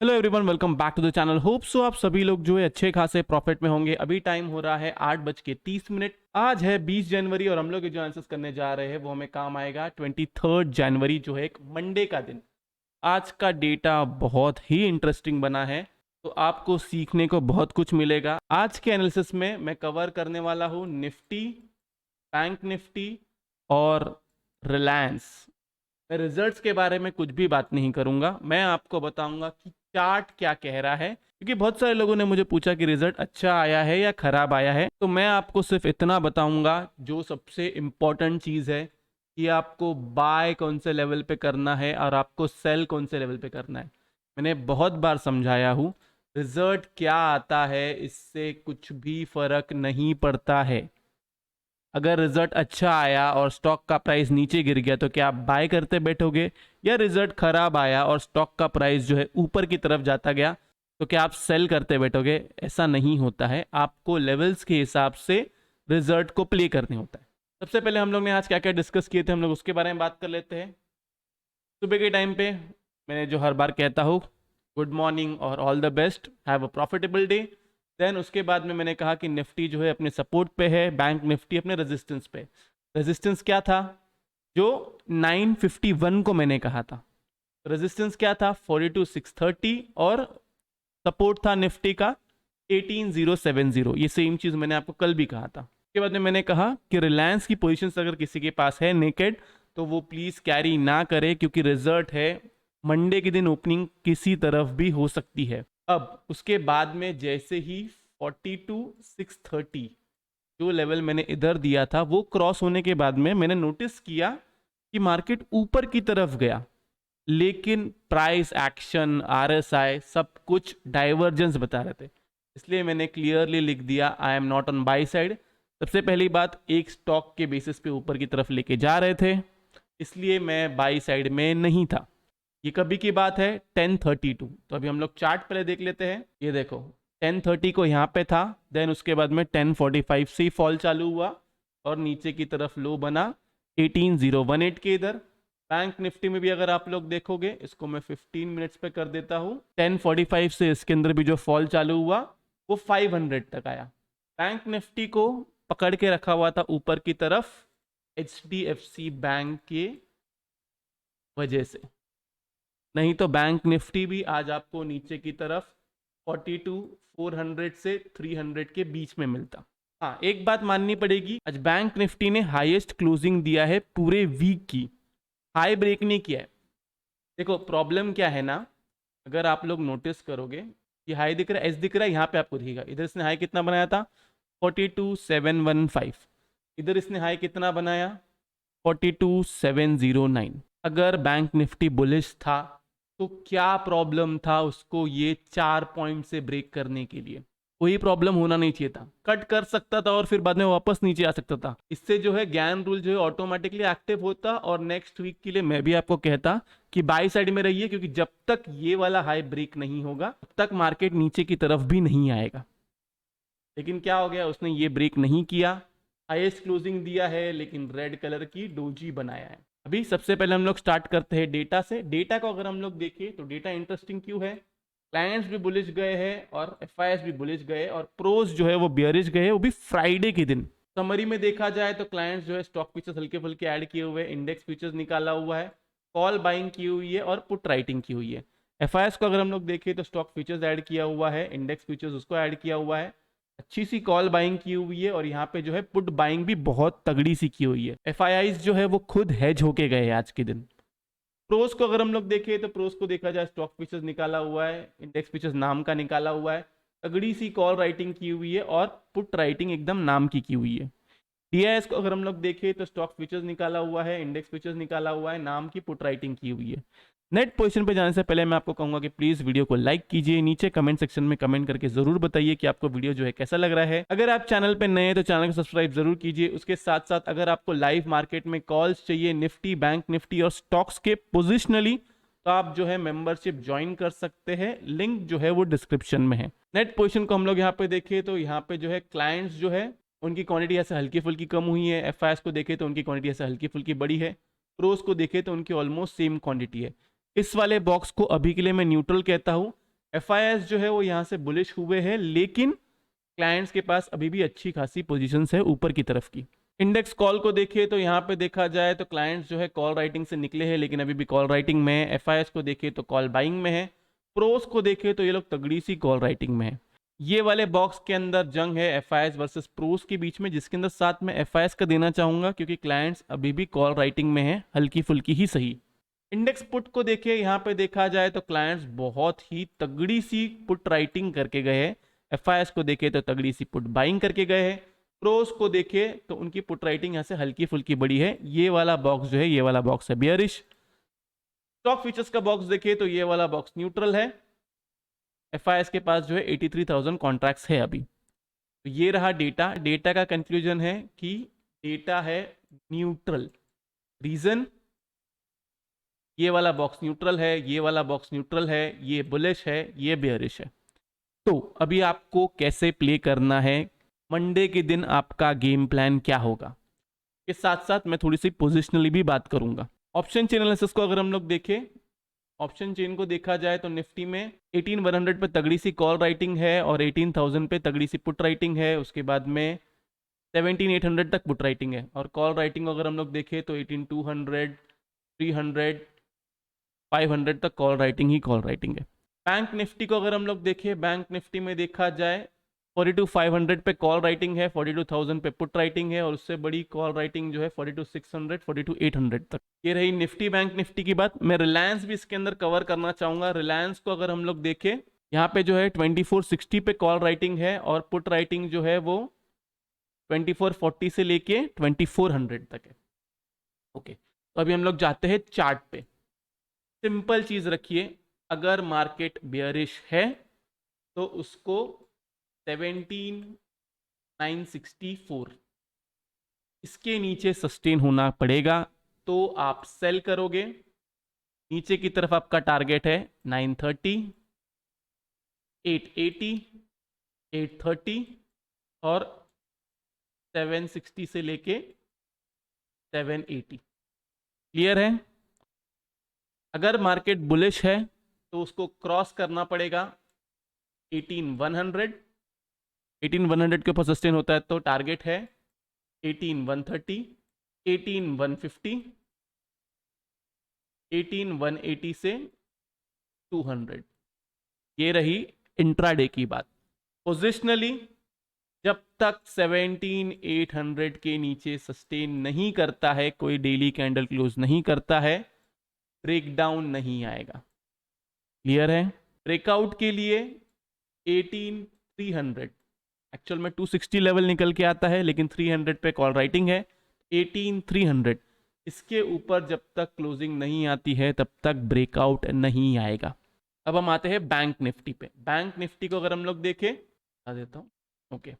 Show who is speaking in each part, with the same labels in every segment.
Speaker 1: Hello everyone, welcome back to the channel. Hope so आप सभी लोग जो है अच्छे खासे प्रॉफिट में होंगे। अभी टाइम हो रहा है 8:30। आज है 20 जनवरी और हम लोग जो आंसर्स करने जा रहे हैं वो हमें काम आएगा 23 जनवरी, जो है एक मंडे का दिन। आज का डेटा बहुत ही इंटरेस्टिंग बना है, तो आपको सीखने को बहुत कुछ मिलेगा। आज के एनालिसिस में मैं कवर करने वाला हूँ निफ्टी, बैंक निफ्टी और रिलायंस। मैं रिजल्ट्स के बारे में कुछ भी बात नहीं करूंगा, मैं आपको बताऊंगा कि चार्ट क्या कह रहा है, क्योंकि बहुत सारे लोगों ने मुझे पूछा कि रिजल्ट अच्छा आया है या खराब आया है। तो मैं आपको सिर्फ इतना बताऊंगा, जो सबसे इम्पोर्टेंट चीज़ है कि आपको बाय कौन से लेवल पे करना है और आपको सेल कौन से लेवल पे करना है। मैंने बहुत बार समझाया हूँ, रिजल्ट क्या आता है इससे कुछ भी फर्क नहीं पड़ता है। अगर रिजल्ट अच्छा आया और स्टॉक का प्राइस नीचे गिर गया तो क्या आप बाय करते बैठोगे, या रिजल्ट खराब आया और स्टॉक का प्राइस जो है ऊपर की तरफ जाता गया तो क्या आप सेल करते बैठोगे? ऐसा नहीं होता है। आपको लेवल्स के हिसाब से रिजल्ट को प्ले करने होता है। सबसे पहले हम लोग ने आज क्या क्या डिस्कस किए थे, हम लोग उसके बारे में बात कर लेते हैं। सुबह के टाइम पे मैंने जो हर बार कहता हूँ, गुड मॉर्निंग और all the best, have a profitable day. Then उसके बाद में मैंने कहा कि निफ्टी जो है अपने सपोर्ट पे है, बैंक निफ्टी अपने रेजिस्टेंस पे। रेजिस्टेंस क्या था? जो 951 को मैंने कहा था। रेजिस्टेंस क्या था? 42630। और सपोर्ट था निफ्टी का 18070। ये सेम चीज मैंने आपको कल भी कहा था। उसके बाद में मैंने कहा कि रिलायंस की पोजीशन अगर किसी के पास है नेकेड, तो वो प्लीज कैरी ना करे, क्योंकि रिजल्ट है मंडे के दिन, ओपनिंग किसी तरफ भी हो सकती है। अब उसके बाद में जैसे ही 42630 जो लेवल मैंने इधर दिया था वो क्रॉस होने के बाद में मैंने नोटिस किया कि मार्केट ऊपर की तरफ गया, लेकिन प्राइस एक्शन, आरएसआई सब कुछ डाइवर्जेंस बता रहे थे। इसलिए मैंने क्लियरली लिख दिया, I am not on by side. सबसे पहली बात, एक स्टॉक के बेसिस पे ऊपर की तरफ लेके जा रहे थे, इसलिए मैं बाई साइड में नहीं था। ये कभी की बात है 1032। तो अभी हम लोग चार्ट पहले देख लेते हैं। ये देखो 1030 को यहाँ पे था, देन उसके बाद में 1045 से ही फॉल चालू हुआ और नीचे की तरफ लो बना 18018 के इधर। बैंक निफ्टी में भी अगर आप लोग देखोगे, इसको मैं 15 मिनट्स पे कर देता हूँ, 1045 से इसके अंदर भी जो फॉल चालू हुआ वो 500 तक आया। बैंक निफ्टी को पकड़ के रखा हुआ था ऊपर की तरफ HDFC बैंक के वजह से, नहीं तो बैंक निफ्टी भी आज आपको नीचे की तरफ 42400 से 300 के बीच में मिलता। हाँ, एक बात माननी पड़ेगी, आज बैंक निफ्टी ने हाईएस्ट क्लोजिंग दिया है पूरे वीक की, हाई ब्रेक नहीं किया है। देखो प्रॉब्लम क्या है ना, अगर आप लोग नोटिस करोगे, ये हाई दिख रहा है, एस दिख रहा है, यहाँ पे आपको दिखेगा। इधर इसने हाई कितना बनाया था? 42715। इधर इसने हाई कितना बनाया? 42709। अगर बैंक निफ्टी बुलिश था तो क्या प्रॉब्लम था उसको ये 4 पॉइंट से ब्रेक करने के लिए? कोई प्रॉब्लम होना नहीं चाहिए था, कट कर सकता था और फिर बाद में वापस नीचे आ सकता था। इससे जो है ज्ञान रूल जो है ऑटोमेटिकली एक्टिव होता, और नेक्स्ट वीक के लिए मैं भी आपको कहता कि बाई साइड में रहिए, क्योंकि जब तक ये वाला हाई ब्रेक नहीं होगा तब तक मार्केट नीचे की तरफ भी नहीं आएगा। लेकिन क्या हो गया, उसने ये ब्रेक नहीं किया, हाईएस्ट क्लोजिंग दिया है लेकिन रेड कलर की डोजी बनाया है। अभी सबसे पहले हम लोग स्टार्ट करते हैं डेटा से। डेटा को अगर हम लोग देखें तो डेटा इंटरेस्टिंग क्यों है? क्लाइंट्स भी बुलिश गए हैं और एफआईएस भी बुलिश गए, और प्रोज जो है वो बियरिश गए, वो भी फ्राइडे के दिन। समरी में देखा जाए तो क्लाइंट्स जो है स्टॉक फीचर्स हल्के फुल्के ऐड किए हुए, इंडेक्स फीचर्स निकाला हुआ है, कॉल बाइंग की हुई है और पुट राइटिंग की हुई है। एफआईएस को अगर हम लोग देखें तो स्टॉक फीचर्स ऐड किया हुआ है, इंडेक्स फीचर्स उसको ऐड किया हुआ है, अच्छी सी कॉल बाइंग की हुई है, और यहाँ पे जो है पुट बाइंग भी बहुत तगड़ी सी की हुई है। एफआईआईज जो है वो खुद हेज होके गए आज के दिन। प्रोस को अगर हम लोग देखें तो प्रोस को देखा जाए, स्टॉक फीचर्स निकाला हुआ है, इंडेक्स फीचर्स नाम का निकाला हुआ है, तगड़ी सी कॉल राइटिंग की हुई है और पुट राइटिंग एकदम नाम की हुई है। डीआईएस को अगर हम लोग देखें तो स्टॉक फीचर्स निकाला हुआ है, इंडेक्स फीचर्स निकाला हुआ है, नाम की पुट राइटिंग की हुई है। नेट पोजीशन पे जाने से पहले मैं आपको कहूंगा कि प्लीज वीडियो को लाइक कीजिए, नीचे कमेंट सेक्शन में कमेंट करके जरूर बताइए कि आपको वीडियो जो है कैसा लग रहा है। अगर आप चैनल पे नए हैं तो चैनल को सब्सक्राइब जरूर कीजिए। उसके साथ साथ अगर आपको लाइव मार्केट में कॉल्स चाहिए निफ्टी, बैंक निफ्टी और स्टॉक्स के पोजिशनली, तो आप जो है मेंबरशिप ज्वाइन कर सकते हैं, लिंक जो है वो डिस्क्रिप्शन में है। नेट पोजीशन को हम लोग यहाँ पे देखें तो यहाँ पे जो है क्लाइंट्स जो है उनकी क्वांटिटी ऐसे हल्की फुल्की कम हुई है, एफआईएस को देखें तो उनकी क्वांटिटी ऐसे हल्की फुल्की बड़ी है, प्रोस को देखें तो उनकी ऑलमोस्ट सेम क्वांटिटी है। इस वाले बॉक्स को अभी के लिए मैं न्यूट्रल कहता हूं, FIS जो है वो यहाँ से बुलिश हुए हैं, लेकिन क्लाइंट्स के पास अभी भी अच्छी खासी पोजीशंस है ऊपर की तरफ की। इंडेक्स कॉल को देखिए तो यहाँ पे देखा जाए तो क्लाइंट्स जो है कॉल राइटिंग से निकले हैं, लेकिन अभी भी कॉल राइटिंग में है। FIS को देखिए तो कॉल बाइंग में है। प्रोस को देखिए तो ये लोग तगड़ी सी कॉल राइटिंग में है। ये वाले बॉक्स के अंदर जंग है FIS वर्सेस प्रोस के बीच में, जिसके अंदर साथ में FIS का देना चाहूंगा, क्योंकि क्लाइंट्स अभी भी कॉल राइटिंग में है, हल्की फुल्की ही सही। इंडेक्स पुट को देखिए, यहाँ पे देखा जाए तो क्लाइंट्स बहुत ही तगड़ी सी पुट राइटिंग करके गए हैं। FIS को देखे तो तगड़ी सी पुट बाइंग करके गए हैं। प्रोस को देखे तो उनकी पुट राइटिंग यहाँ से हल्की फुल्की बड़ी है। ये वाला बॉक्स जो है, ये वाला बॉक्स है बियरिश। स्टॉक फीचर्स का बॉक्स देखिए तो ये वाला बॉक्स न्यूट्रल है। FIS के पास जो है 83,000 कॉन्ट्रैक्ट्स है अभी। तो ये रहा डेटा। डेटा का कंक्लूजन है कि डेटा है न्यूट्रल। रीजन, ये वाला बॉक्स न्यूट्रल है, ये वाला बॉक्स न्यूट्रल है, ये बुलिश है, ये बेयरिश है। तो अभी आपको कैसे प्ले करना है, मंडे के दिन आपका गेम प्लान क्या होगा, के साथ साथ मैं थोड़ी सी पोजिशनली भी बात करूंगा। ऑप्शन चेन एनालिसिस को अगर हम लोग देखें, ऑप्शन चेन को देखा जाए तो निफ्टी में 18,100 पे तगड़ी सी कॉल राइटिंग है और 18,000 पे तगड़ी सी पुट राइटिंग है। उसके बाद में 17,800 तक पुट राइटिंग है, और कॉल राइटिंग अगर हम लोग देखें तो 18,200, 300, 500 तक कॉल राइटिंग ही कॉल राइटिंग है। बैंक निफ्टी को अगर हम लोग देखें, बैंक निफ्टी में देखा जाए 42,500 पे कॉल राइटिंग है, 42,000 पे पुट राइटिंग है, और उससे बड़ी कॉल राइटिंग जो है 42,600, 42,800 तक। ये रही निफ्टी बैंक निफ्टी की बात। मैं रिलायंस भी इसके अंदर कवर करना चाहूंगा। रिलायंस को अगर हम लोग देखें, यहाँ पे जो है 2460 पे कॉल राइटिंग है, और पुट राइटिंग जो है वो 2440 से लेके 2400 तक है। ओके, तो अभी हम लोग जाते हैं चार्ट पे। सिंपल चीज रखिए, अगर मार्केट बियरिश है तो उसको 17,964 इसके नीचे सस्टेन होना पड़ेगा, तो आप सेल करोगे। नीचे की तरफ आपका टारगेट है 930, 880, 830 और 760 से लेके 780। क्लियर है? अगर मार्केट बुलिश है तो उसको क्रॉस करना पड़ेगा 18,100। 18,100 के ऊपर सस्टेन होता है तो टारगेट है 18,130, 18,150, 18,180 से 200। ये रही इंट्राडे की बात। पोजिशनली जब तक 17,800 के नीचे सस्टेन नहीं करता है, कोई डेली कैंडल क्लोज नहीं करता है, ब्रेकडाउन नहीं आएगा। क्लियर है? ब्रेकआउट के लिए 18,300, एक्चुअल में 260 लेवल निकल के आता है, लेकिन 300 पे कॉल राइटिंग है। 18,300 इसके ऊपर जब तक क्लोजिंग नहीं आती है तब तक ब्रेकआउट नहीं आएगा। अब हम आते हैं बैंक निफ्टी पे। बैंक निफ्टी को अगर हम लोग देखें, बता देता हूँ। ओके,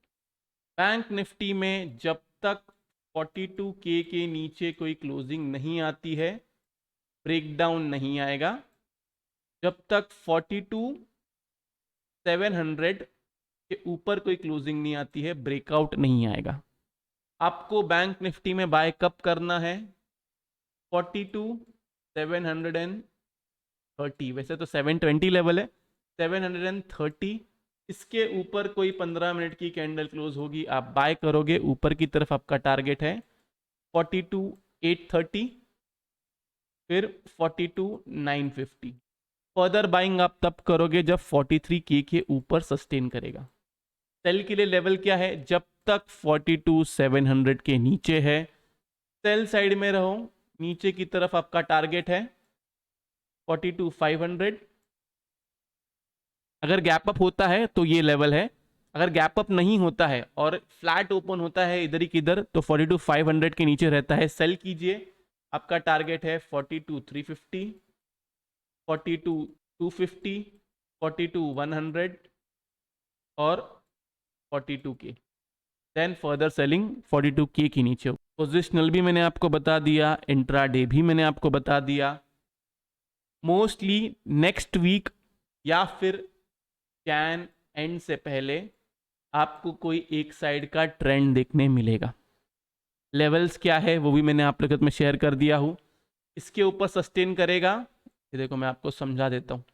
Speaker 1: बैंक निफ्टी में जब तक 42K के नीचे कोई क्लोजिंग नहीं आती है, ब्रेकडाउन नहीं आएगा। जब तक 42,700 के ऊपर कोई क्लोजिंग नहीं आती है, ब्रेकआउट नहीं आएगा। आपको बैंक निफ्टी में बाय कब करना है? 42,730, वैसे तो 720 लेवल है, 730 इसके ऊपर कोई 15 मिनट की कैंडल क्लोज होगी, आप बाय करोगे। ऊपर की तरफ आपका टारगेट है 42,830, फिर 42,950। फर्दर बाइंग आप तब करोगे जब 43K के ऊपर सस्टेन करेगा। सेल के लिए लेवल क्या है? जब तक 42,700 के नीचे है, सेल साइड में रहो। नीचे की तरफ आपका टारगेट है 42,500। अगर गैप अप होता है तो ये लेवल है, अगर गैप अप नहीं होता है और फ्लैट ओपन होता है इधर ही किधर, तो 42,500 के नीचे रहता है, सेल कीजिए। आपका टारगेट है 42,350, 42,250, 42,100 और 42K। Then further selling 42K के नीचे। पोजिशनल भी मैंने आपको बता दिया, इंट्राडे भी मैंने आपको बता दिया। मोस्टली नेक्स्ट वीक या फिर कैन एंड से पहले आपको कोई एक साइड का ट्रेंड देखने मिलेगा। लेवल्स क्या है वो भी मैंने आप लोगों में शेयर कर दिया हूँ। इसके ऊपर सस्टेन करेगा, ये देखो मैं आपको समझा देता हूँ।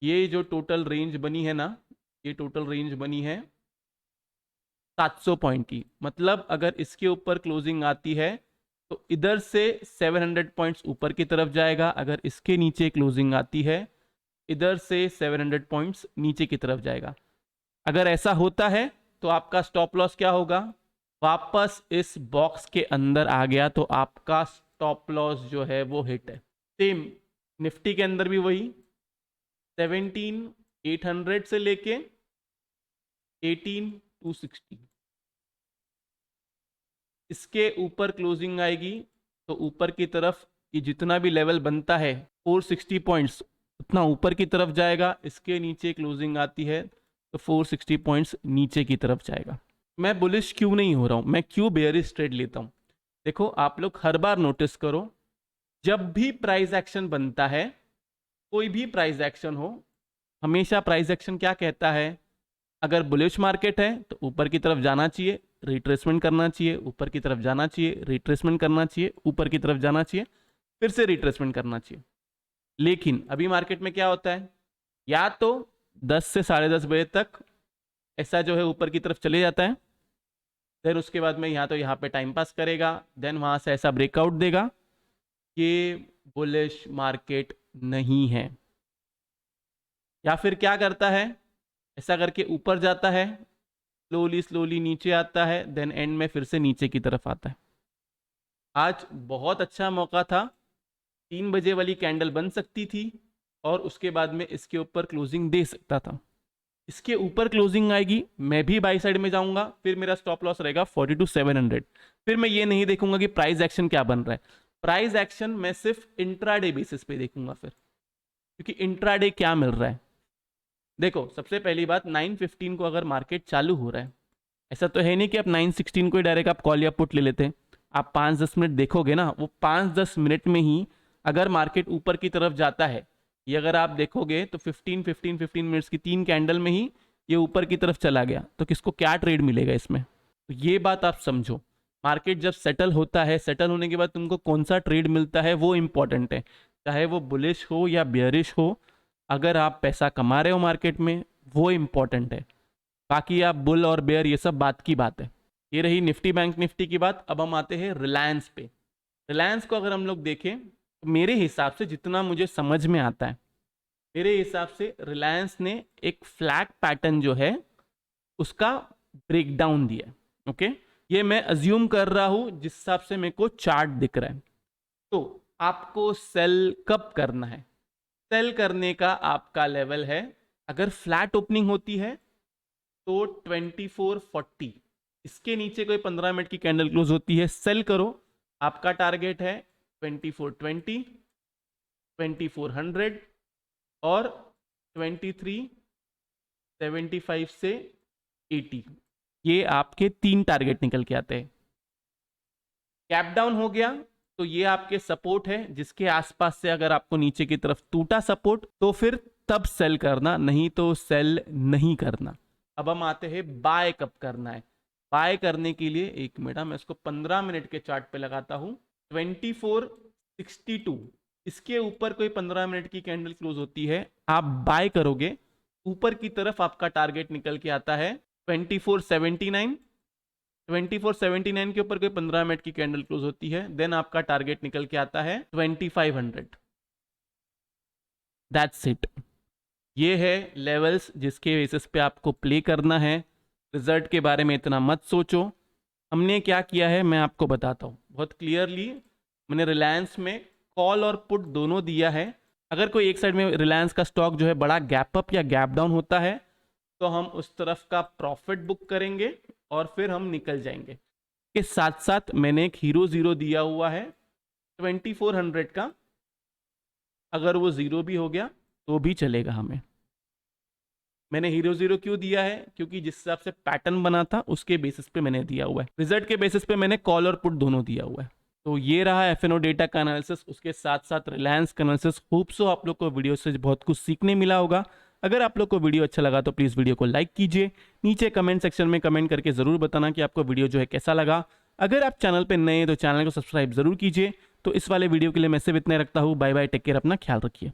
Speaker 1: ये जो टोटल रेंज बनी है ना, ये टोटल रेंज बनी है 700 पॉइंट की। मतलब अगर इसके ऊपर क्लोजिंग आती है तो इधर से 700 पॉइंट्स ऊपर की तरफ जाएगा, अगर इसके नीचे क्लोजिंग आती है इधर से 700 पॉइंट्स नीचे की तरफ जाएगा। अगर ऐसा होता है तो आपका स्टॉप लॉस क्या होगा, वापस इस बॉक्स के अंदर आ गया तो आपका स्टॉप लॉस जो है वो हिट है। सेम निफ्टी के अंदर भी वही 17,800 से लेके 18,260, इसके ऊपर क्लोजिंग आएगी तो ऊपर की तरफ ये जितना भी लेवल बनता है 460 पॉइंट्स उतना ऊपर की तरफ जाएगा, इसके नीचे क्लोजिंग आती है तो 460 पॉइंट्स नीचे की तरफ जाएगा। मैं बुलिश क्यों नहीं हो रहा हूं, मैं क्यों बेयरिश ट्रेड लेता हूं? देखो आप लोग हर बार नोटिस करो, जब भी प्राइस एक्शन बनता है, कोई भी प्राइस एक्शन हो, हमेशा प्राइस एक्शन क्या कहता है, अगर बुलिश मार्केट है तो ऊपर की तरफ जाना चाहिए, रिट्रेसमेंट करना चाहिए, ऊपर की तरफ जाना चाहिए, रिट्रेसमेंट करना चाहिए, ऊपर की तरफ जाना चाहिए, फिर से रिट्रेसमेंट करना चाहिए। लेकिन अभी मार्केट में क्या होता है, या तो 10 से 10:30 बजे तक ऐसा जो है ऊपर की तरफ चले जाता है, देन उसके बाद में यहाँ तो यहाँ पे टाइम पास करेगा, देन वहां से ऐसा ब्रेकआउट देगा कि बुलिश मार्केट नहीं है, या फिर क्या करता है, ऐसा करके ऊपर जाता है, स्लोली स्लोली नीचे आता है, देन एंड में फिर से नीचे की तरफ आता है। आज बहुत अच्छा मौका था, 3 बजे वाली कैंडल बन सकती थी और उसके बाद में इसके ऊपर क्लोजिंग दे सकता था। इसके ऊपर क्लोजिंग आएगी, मैं भी बाई साइड में जाऊंगा, फिर मेरा स्टॉप लॉस रहेगा 42,700। फिर मैं ये नहीं देखूंगा कि प्राइस एक्शन क्या बन रहा है, प्राइस एक्शन मैं सिर्फ इंट्राडे बेसिस पे देखूंगा फिर, क्योंकि इंट्राडे क्या मिल रहा है। देखो सबसे पहली बात, 9:15 को अगर मार्केट चालू हो रहा है, ऐसा तो है नहीं कि आप 9:16 को ही डायरेक्ट आप कॉल या पुट ले लेते हैं। आप 5-10 मिनट देखोगे ना, वो 5-10 मिनट में ही अगर मार्केट ऊपर की तरफ जाता है, ये अगर आप देखोगे तो 15 मिनट्स की 3 कैंडल में ही ये ऊपर की तरफ चला गया, तो किसको क्या ट्रेड मिलेगा इसमें? तो ये बात आप समझो, मार्केट जब सेटल होता है, सेटल होने के बाद तुमको कौन सा ट्रेड मिलता है वो इंपॉर्टेंट है, चाहे वो बुलिश हो या बेयरिश हो। अगर आप पैसा कमा रहे हो मार्केट में, वो इंपॉर्टेंट है, बाकी आप बुल और बेयर ये सब बात की बात है। ये रही निफ्टी बैंक निफ्टी की बात। अब हम आते हैं रिलायंस पे। रिलायंस को अगर हम लोग देखें तो मेरे हिसाब से, जितना मुझे समझ में आता है, मेरे हिसाब से रिलायंस ने एक फ्लैग पैटर्न जो है उसका ब्रेकडाउन दिया है। ओके, ये मैं अज्यूम कर रहा हूं जिस हिसाब से मेरे को चार्ट दिख रहा है। तो आपको सेल कब करना है? सेल करने का आपका लेवल है, अगर फ्लैट ओपनिंग होती है तो 2440, इसके नीचे कोई 15 मिनट की कैंडल क्लोज होती है, सेल करो। आपका टारगेट है 2420, 2400 और 2375 से 80, ये आपके 3 टारगेट निकल के आते हैं। कैप डाउन हो गया तो ये आपके सपोर्ट है, जिसके आसपास से अगर आपको नीचे की तरफ टूटा सपोर्ट तो फिर तब सेल करना, नहीं तो सेल नहीं करना। अब हम आते हैं बाय कब करना है। बाय करने के लिए, एक मिनट, मैं इसको 15 मिनट के चार्ट पे लगाता हूं। 2462, इसके ऊपर कोई 15 मिनट की कैंडल क्लोज होती है, आप बाय करोगे, ऊपर की तरफ आपका टारगेट निकल के आता है 2479। 2479 के ऊपर कोई 15 मिनट की कैंडल क्लोज होती है, देन आपका टारगेट निकल के आता है 2500। That's it. ये है लेवल्स जिसके बेसिस पे आपको प्ले करना है। रिजल्ट के बारे में इतना मत सोचो। हमने क्या किया है मैं आपको बताता हूँ बहुत क्लियरली। मैंने रिलायंस में कॉल और पुट दोनों दिया है। अगर कोई एक साइड में रिलायंस का स्टॉक जो है बड़ा गैप अप या गैप डाउन होता है तो हम उस तरफ का प्रॉफिट बुक करेंगे और फिर हम निकल जाएंगे। के साथ साथ मैंने एक हीरो जीरो दिया हुआ है 2400 का, अगर वो जीरो भी हो गया तो भी चलेगा हमें। मैंने हीरो जीरो क्यों दिया है? क्योंकि जिस हिसाब से पैटर्न बना था उसके बेसिस पे मैंने दिया हुआ है। रिजल्ट के बेसिस पे मैंने कॉल और पुट दोनों दिया हुआ है। तो ये रहा एफएनओ डेटा का एनालिसिस, उसके साथ साथ रिलायंस का एनालिसिस। होप सो आप लोग को वीडियो से बहुत कुछ सीखने मिला होगा। अगर आप लोग को वीडियो अच्छा लगा तो प्लीज़ वीडियो को लाइक कीजिए। नीचे कमेंट सेक्शन में कमेंट करके ज़रूर बताना कि आपको वीडियो जो है कैसा लगा। अगर आप चैनल पे नए हैं तो चैनल को सब्सक्राइब जरूर कीजिए। तो इस वाले वीडियो के लिए मैं सिर्फ इतना रखता हूँ। बाय बाय, टेक केयर, अपना ख्याल रखिए।